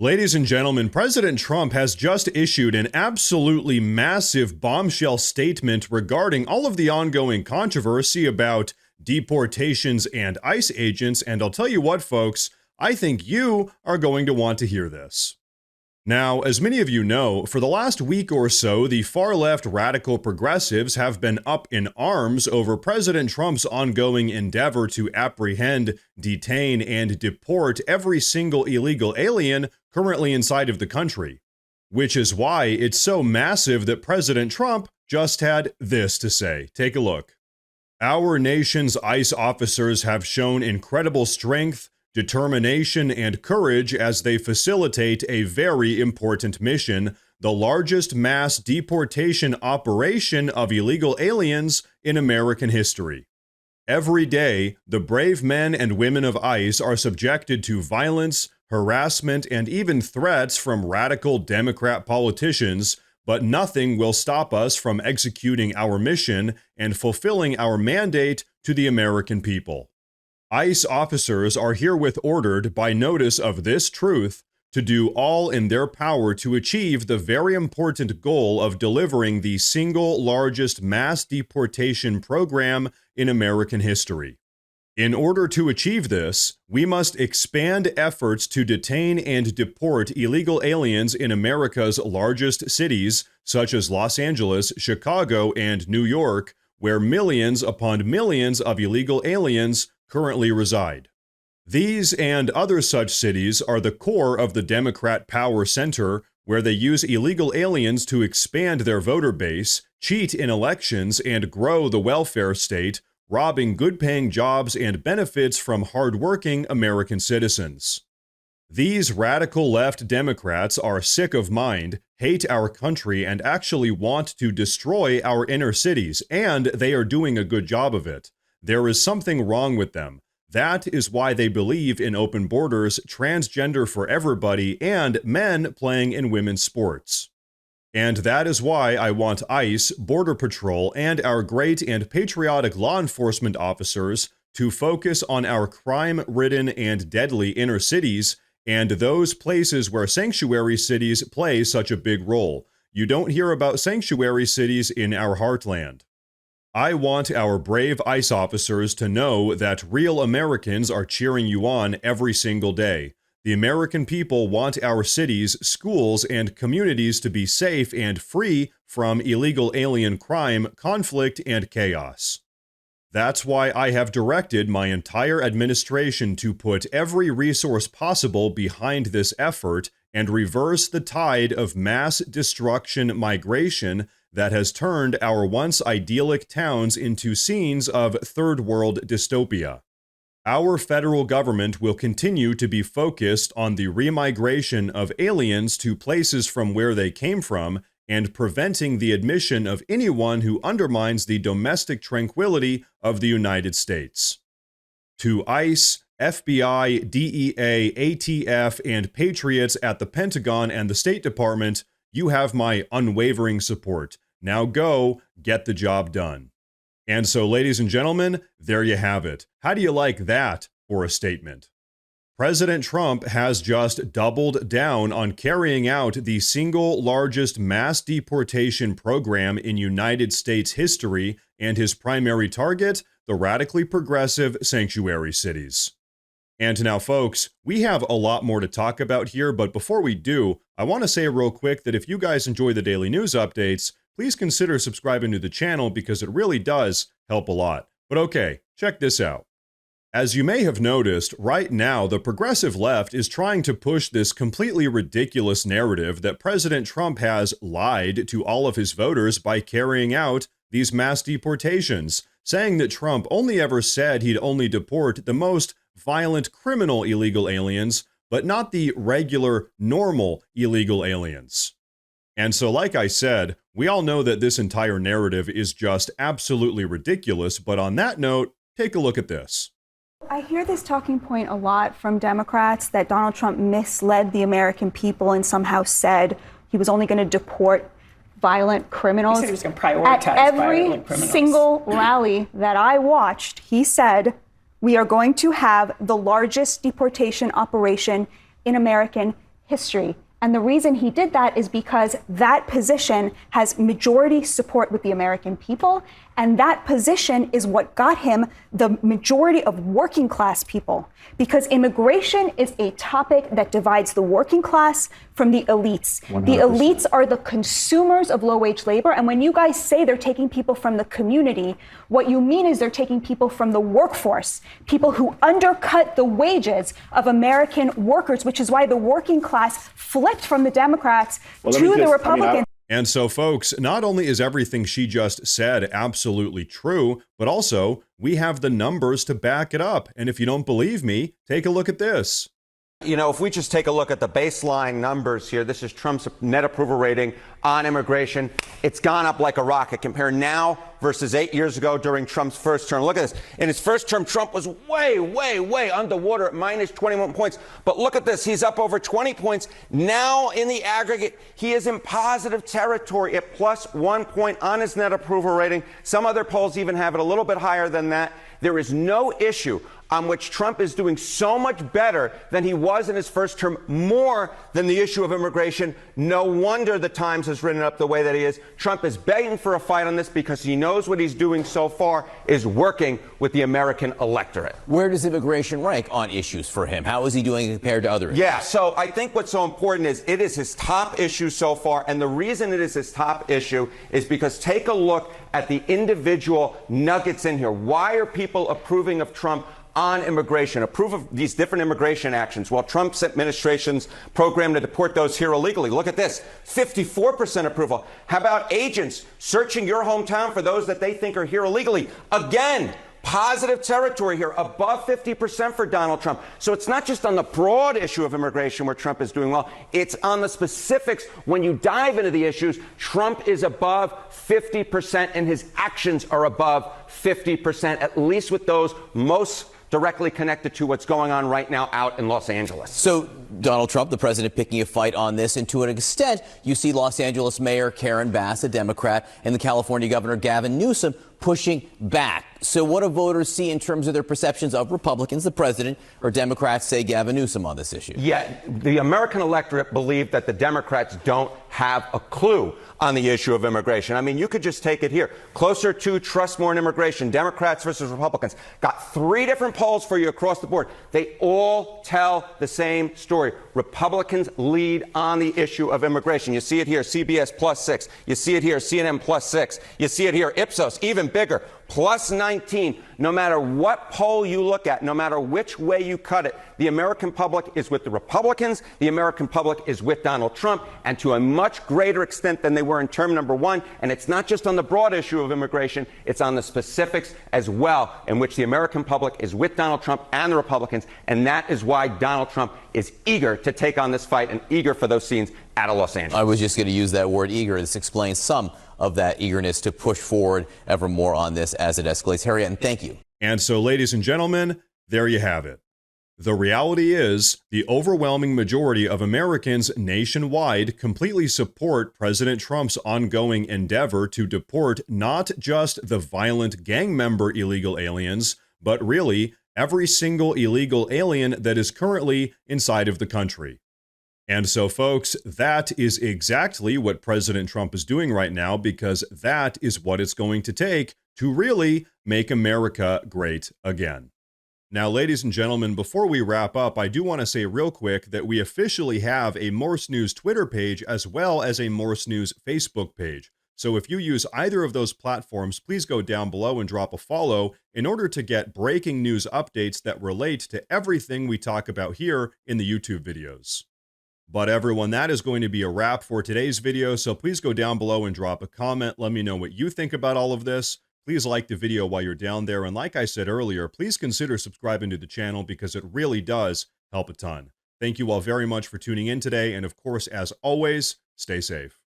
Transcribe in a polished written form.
Ladies and gentlemen, President Trump has just issued an absolutely massive bombshell statement regarding all of the ongoing controversy about deportations and ICE agents, and I'll tell you what, folks, I think you are going to want to hear this. Now, as many of you know, for the last week or so, the far-left radical progressives have been up in arms over President Trump's ongoing endeavor to apprehend, detain, and deport every single illegal alien currently inside of the country. Which is why it's so massive that President Trump just had this to say. Take a look. Our nation's ICE officers have shown incredible strength, determination, and courage as they facilitate a very important mission, the largest mass deportation operation of illegal aliens in American history. Every day, the brave men and women of ICE are subjected to violence, harassment, and even threats from radical Democrat politicians, but nothing will stop us from executing our mission and fulfilling our mandate to the American people. ICE officers are herewith ordered by notice of this truth to do all in their power to achieve the very important goal of delivering the single largest mass deportation program in American history. In order to achieve this, we must expand efforts to detain and deport illegal aliens in America's largest cities, such as Los Angeles, Chicago, and New York, where millions upon millions of illegal aliens currently reside. These and other such cities are the core of the Democrat power center, where they use illegal aliens to expand their voter base, cheat in elections, and grow the welfare state, robbing good-paying jobs and benefits from hard-working American citizens. These radical left Democrats are sick of mind, hate our country, and actually want to destroy our inner cities, and they are doing a good job of it. There is something wrong with them. That is why they believe in open borders, transgender for everybody, and men playing in women's sports. And that is why I want ICE, Border Patrol, and our great and patriotic law enforcement officers to focus on our crime-ridden and deadly inner cities and those places where sanctuary cities play such a big role. You don't hear about sanctuary cities in our heartland. I want our brave ICE officers to know that real Americans are cheering you on every single day. The American people want our cities, schools, and communities to be safe and free from illegal alien crime, conflict, and chaos. That's why I have directed my entire administration to put every resource possible behind this effort and reverse the tide of mass destruction migration that has turned our once idyllic towns into scenes of third world dystopia. Our federal government will continue to be focused on the remigration of aliens to places from where they came from and preventing the admission of anyone who undermines the domestic tranquility of the United States. To ICE, FBI, DEA, ATF, and patriots at the Pentagon and the State Department, you have my unwavering support. Now go get the job done. And so, ladies and gentlemen, there you have it. How do you like that for a statement? President Trump has just doubled down on carrying out the single largest mass deportation program in United States history, and his primary target, the radically progressive sanctuary cities. And now, folks, we have a lot more to talk about here, but before we do, I want to say real quick that if you guys enjoy the daily news updates, please consider subscribing to the channel because it really does help a lot. But okay, check this out. As you may have noticed, right now the progressive left is trying to push this completely ridiculous narrative that President Trump has lied to all of his voters by carrying out these mass deportations, saying that Trump only ever said he'd only deport the most violent criminal illegal aliens, but not the regular, normal illegal aliens. And so, like I said, we all know that this entire narrative is just absolutely ridiculous, but on that note, take a look at this. I hear this talking point a lot from Democrats that Donald Trump misled the American people and somehow said he was only going to deport violent criminals. He said he was going to prioritize At violent every criminals. single rally that I watched, he said, we are going to have the largest deportation operation in American history. And the reason he did that is because that position has majority support with the American people. And that position is what got him the majority of working class people. Because immigration is a topic that divides the working class from the elites. 100%. The elites are the consumers of low-wage labor. And when you guys say they're taking people from the community, what you mean is they're taking people from the workforce, people who undercut the wages of American workers, which is why the working class flipped from the Democrats to the Republicans. And so, folks, not only is everything she just said absolutely true, but also we have the numbers to back it up. And if you don't believe me, take a look at this. You know, if we just take a look at the baseline numbers here, this is Trump's net approval rating on immigration. It's gone up like a rocket. Compare now versus 8 years ago during Trump's first term. Look at this. In his first term, Trump was way underwater at minus 21 points. But look at this. He's up over 20 points. Now, in the aggregate, he is in positive territory at plus 1 point on his net approval rating. Some other polls even have it a little bit higher than that. There is no issue on which Trump is doing so much better than he was in his first term, more than the issue of immigration. No wonder the Times has written up the way that he is. Trump is begging for a fight on this because he knows what he's doing so far is working with the American electorate. Where does immigration rank on issues for him? How is he doing compared to others? Yeah, so I think what's so important is it is his top issue so far. And the reason it is his top issue is because take a look at the individual nuggets in here. Why are people approving of Trump on immigration, approve of these different immigration actions? Well, Trump's administration's program to deport those here illegally. Look at this, 54% approval. How about agents searching your hometown for those that they think are here illegally? Again, positive territory here, above 50% for Donald Trump. So it's not just on the broad issue of immigration where Trump is doing well. It's on the specifics. When you dive into the issues, Trump is above 50% and his actions are above 50%, at least with those most directly connected to what's going on right now out in Los Angeles. So Donald Trump, the president, picking a fight on this, and to an extent, you see Los Angeles Mayor Karen Bass, a Democrat, and the California Governor Gavin Newsom pushing back. So what do voters see in terms of their perceptions of Republicans, the president, or Democrats, say Gavin Newsom, on this issue? Yeah, the American electorate believe that the Democrats don't have a clue on the issue of immigration. I mean, you could just take it here. Closer to trust more in immigration, Democrats versus Republicans. Got 3 different polls for you across the board. They all tell the same story. Republicans lead on the issue of immigration. You see it here, CBS +6. You see it here, CNN +6. You see it here, Ipsos, even bigger, +19. No matter what poll you look at, no matter which way you cut it, the American public is with the Republicans. The American public is with Donald Trump, and to a much greater extent than they were in term number 1. And it's not just on the broad issue of immigration, it's on the specifics as well, in which the American public is with Donald Trump and the Republicans. And that is why Donald Trump is eager to take on this fight and eager for those scenes out of Los Angeles. I was just going to use that word eager. This explains some of that eagerness to push forward ever more on this as it escalates. Harriet, and thank you. And so, ladies and gentlemen, there you have it. The reality is, the overwhelming majority of Americans nationwide completely support President Trump's ongoing endeavor to deport not just the violent gang member illegal aliens, but really every single illegal alien that is currently inside of the country. And so, folks, that is exactly what President Trump is doing right now, because that is what it's going to take to really make America great again. Now, ladies and gentlemen, before we wrap up, I do want to say real quick that we officially have a Morse News Twitter page as well as a Morse News Facebook page. So if you use either of those platforms, please go down below and drop a follow in order to get breaking news updates that relate to everything we talk about here in the YouTube videos. But everyone, that is going to be a wrap for today's video, so please go down below and drop a comment. Let me know what you think about all of this. Please like the video while you're down there, and like I said earlier, please consider subscribing to the channel because it really does help a ton. Thank you all very much for tuning in today, and of course, as always, stay safe.